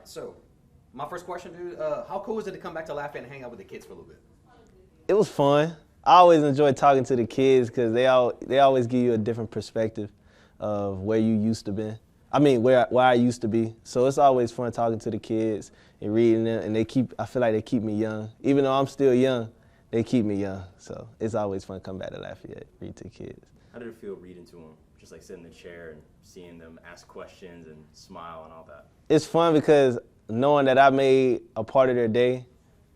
so my first question, dude. How cool is it to come back to Lafayette and hang out with the kids for a little bit? It was fun. I always enjoy talking to the kids because they always give you a different perspective of where you used to be. I mean, where I used to be. So it's always fun talking to the kids and reading them, and I feel like they keep me young. Even though I'm still young, they keep me young. So it's always fun to come back to Lafayette, read to the kids. How did it feel reading to them? Just like sitting in the chair and seeing them ask questions and smile and all that? It's fun because knowing that I made a part of their day,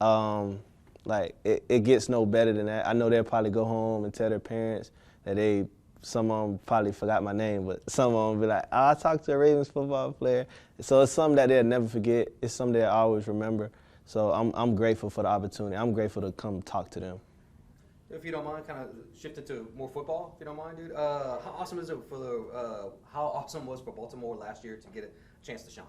like it gets no better than that. I know they'll probably go home and tell their parents that some of them probably forgot my name, but some of them be like, oh, I talked to a Ravens football player. So it's something that they'll never forget. It's something they'll always remember. So I'm grateful for the opportunity. I'm grateful to come talk to them. If you don't mind, kind of shifting to more football, if you don't mind, dude. How awesome is it how awesome was for Baltimore last year to get a chance to shine?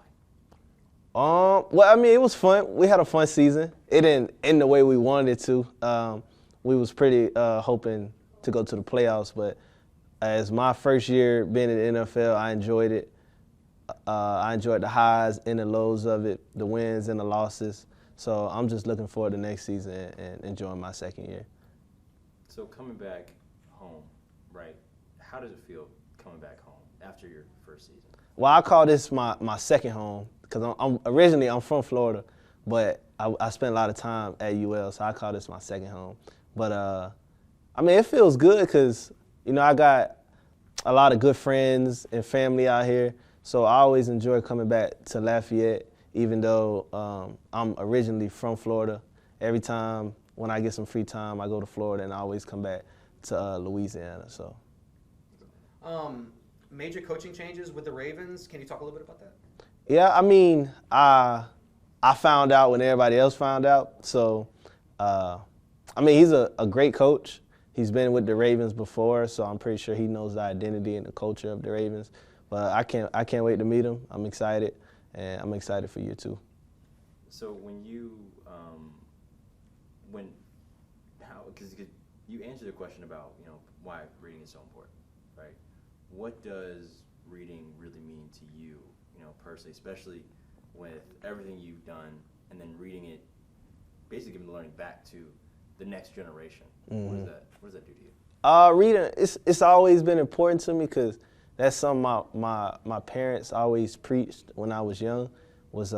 Well, I mean, it was fun. We had a fun season. It didn't end the way we wanted it to. We was pretty hoping to go to the playoffs, but as my first year being in the NFL, I enjoyed it. I enjoyed the highs and the lows of it, the wins and the losses. So I'm just looking forward to next season and enjoying my second year. So coming back home, right, how does it feel coming back home after your first season? Well, I call this my second home because I'm originally from Florida, but I spent a lot of time at UL, so I call this my second home. But, I mean, it feels good because, you know, I got a lot of good friends and family out here, so I always enjoy coming back to Lafayette, even though I'm originally from Florida. Every time when I get some free time, I go to Florida and I always come back to Louisiana. So, major coaching changes with the Ravens. Can you talk a little bit about that? Yeah, I mean, I found out when everybody else found out. So, I mean, he's a great coach. He's been with the Ravens before, so I'm pretty sure he knows the identity and the culture of the Ravens. But I can't wait to meet him. I'm excited, and I'm excited for you too. So when you because you answered the question about why reading is so important, right? What does reading really mean to you, personally, especially with everything you've done, and then reading it, basically giving the learning back to the next generation? Mm-hmm. What does that do to you? Reading, it's always been important to me because that's something my parents always preached when I was young was,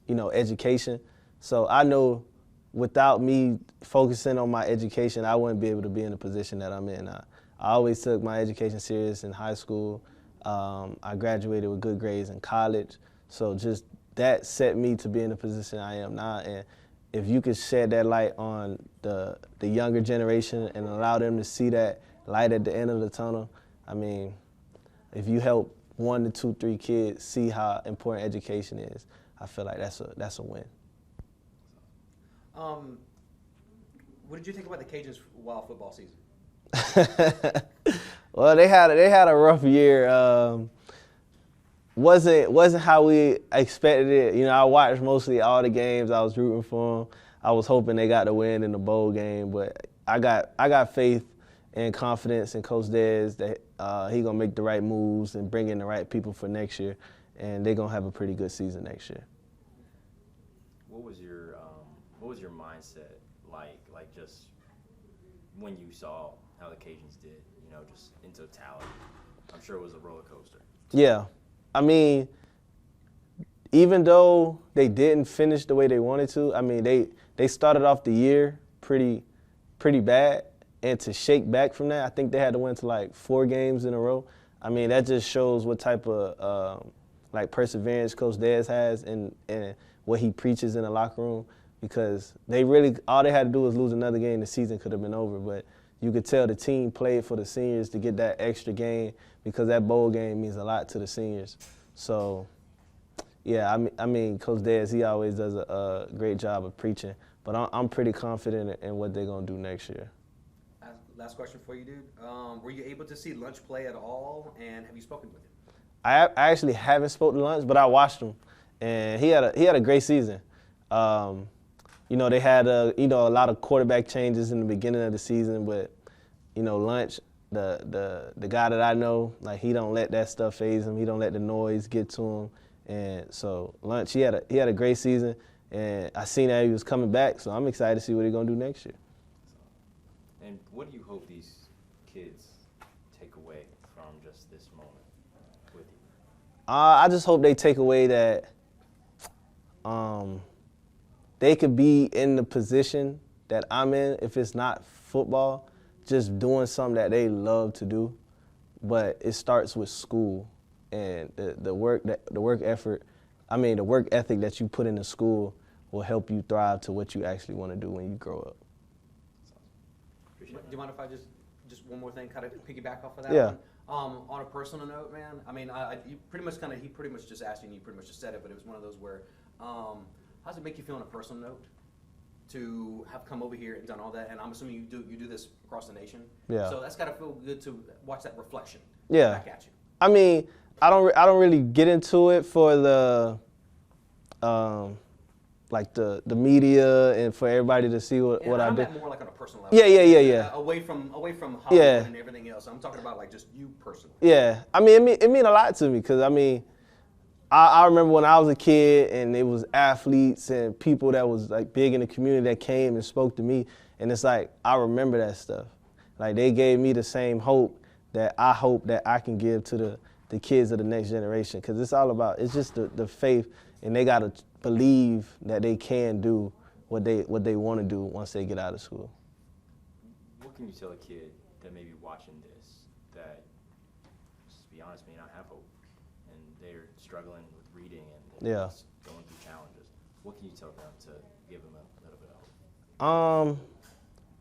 education. So I know without me focusing on my education, I wouldn't be able to be in the position that I'm in. I always took my education serious in high school. I graduated with good grades in college. So just that set me to be in the position I am now. And if you could shed that light on the younger generation and allow them to see that light at the end of the tunnel, I mean, if you help 1 to 2, 3 kids see how important education is, I feel like that's a win. What did you think about the Cajuns' wild football season? Well, they had a rough year. Wasn't how we expected it. I watched mostly all the games. I was rooting for them. I was hoping they got the win in the bowl game, but I got faith and confidence in Coach Dez that he gonna make the right moves and bring in the right people for next year, and they're gonna have a pretty good season next year. What was your mindset like just when you saw how the Cajuns did, just in totality? I'm sure it was a roller coaster. Yeah. I mean, even though they didn't finish the way they wanted to, I mean, they started off the year pretty bad, and to shake back from that, I think they had to win to like 4 games in a row. I mean, that just shows what type of perseverance Coach Dez has and what he preaches in the locker room, because all they had to do was lose another game, the season could have been over. But you could tell the team played for the seniors to get that extra game, because that bowl game means a lot to the seniors. So, yeah, I mean, Coach Dez, he always does a great job of preaching. But I'm pretty confident in what they're going to do next year. Last question for you, dude. Were you able to see Lunch play at all, and have you spoken with him? I actually haven't spoken to Lunch, but I watched him, and he had a great season. They had a lot of quarterback changes in the beginning of the season, but Lunch, the guy that I know, like, he don't let that stuff faze him. He don't let the noise get to him, And so Lunch, he had a great season, and I seen that he was coming back, so I'm excited to see what he's gonna do next year. And what do you hope these kids take away from just this moment with you? I just hope they take away that they could be in the position that I'm in if it's not football, just doing something that they love to do. But it starts with school and the work ethic that you put into school will help you thrive to what you actually want to do when you grow up. Do you mind if I just one more thing, kind of piggyback off of that? Yeah. One? On a personal note, man. I mean, he pretty much just asked you, and you pretty much just said it, but it was one of those where, how does it make you feel on a personal note to have come over here and done all that? And I'm assuming you do this across the nation. Yeah. So that's got to feel good to watch that reflection. Yeah. Back at you. I mean, I don't really get into it for the the media and for everybody to see what I do. I'm more like on a personal level. Yeah. Away from Hollywood and everything else. I'm talking about like just you personally. Yeah, I mean, it mean a lot to me because I mean, I remember when I was a kid and it was athletes and people that was like big in the community that came and spoke to me, and it's like I remember that stuff. Like they gave me the same hope that I hope that I can give to the kids of the next generation, because it's just the faith, and they gotta believe that they can do what they want to do once they get out of school. What can you tell a kid that may be watching this that, just to be honest, may not have hope, and they're struggling with reading and they're just going through challenges? What can you tell them to give them a little bit of hope?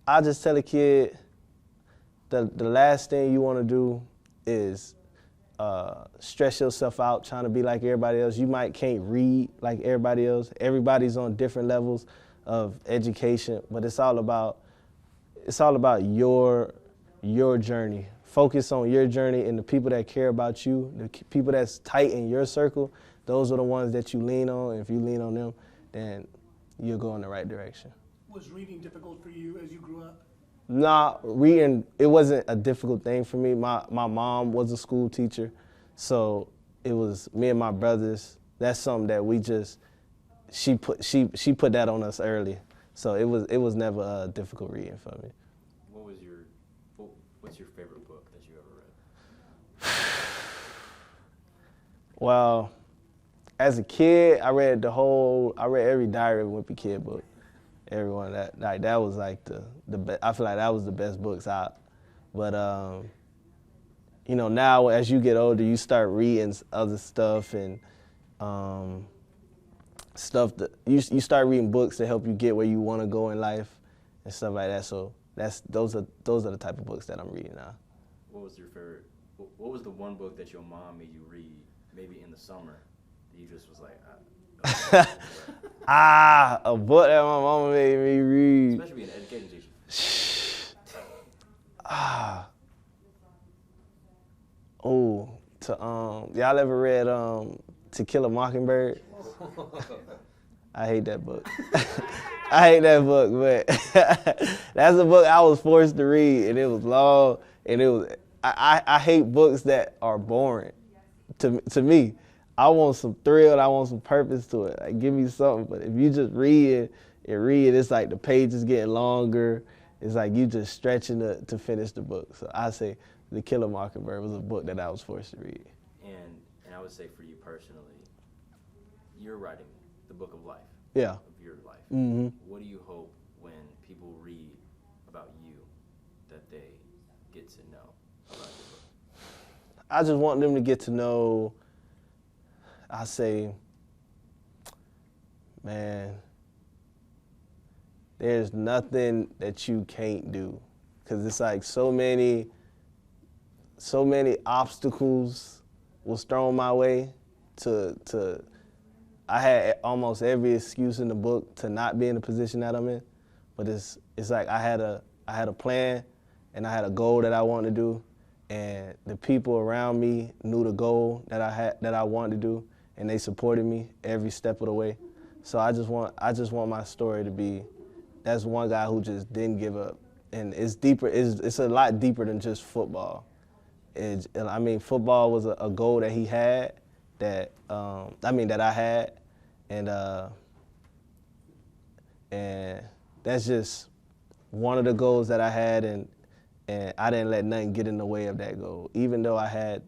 I just tell a kid the last thing you want to do is stress yourself out trying to be like everybody else. You can't read like everybody else. Everybody's on different levels of education, but it's all about your journey. Focus on your journey, and the people that care about you, the people that's tight in your circle, those are the ones that you lean on. If you lean on them, then you'll go in the right direction. Was reading difficult for you as you grew up? Nah, reading, it wasn't a difficult thing for me. My mom was a school teacher, so it was me and my brothers. That's something that she put that on us early. So it was never difficult reading for me. What's your favorite book that you ever read? Well, as a kid, I read every Diary of a Wimpy Kid book. Everyone that was like the best. I feel like that was the best books out. But now as you get older, you start reading other stuff and stuff that you start reading books that help you get where you want to go in life and stuff like that. So those are the type of books that I'm reading now. What was your favorite? What was the one book that your mom made you read, maybe in the summer, that you just was like, a book that my mama made me read. especially being an education teacher? Y'all ever read To Kill a Mockingbird? I hate that book. I hate that book, but that's a book I was forced to read, and it was long, and I hate books that are boring. To me, I want some thrill, I want some purpose to it. Like, give me something. But if you just read it, it's like the pages getting longer. It's like you just stretching to finish the book. So I say To Kill a Mockingbird was a book that I was forced to read. And I would say for you personally, you're writing the book of life. Yeah. Of your life. Mm-hmm. What do you hope when people read about you that they get to know about your book? I just want them to get to know, I say, man, there's nothing that you can't do. Because it's like so many obstacles was thrown my way I had almost every excuse in the book to not be in the position that I'm in. But it's like I had a plan and I had a goal that I wanted to do, and the people around me knew the goal that I wanted to do, and they supported me every step of the way. So I just want my story to be, that's one guy who just didn't give up. And it's deeper, it's a lot deeper than just football. Football was a goal that he had that that I had, and that's just one of the goals that I had, and I didn't let nothing get in the way of that goal. Even though I had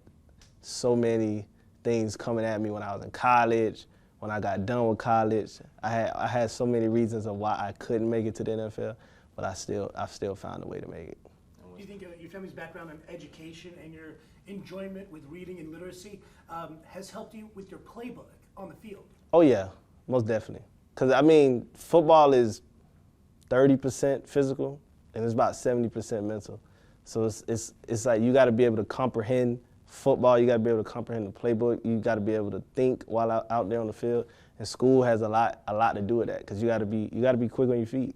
so many things coming at me when I was in college, when I got done with college, I had so many reasons of why I couldn't make it to the NFL, but I still found a way to make it. Do you think your family's background in education and your enjoyment with reading and literacy has helped you with your playbook on the field? Oh yeah, most definitely. Because I mean, football is 30% physical and it's about 70% mental. So it's like you got to be able to comprehend football. You got to be able to comprehend the playbook. You got to be able to think while out there on the field. And school has a lot to do with that because you got to be quick on your feet.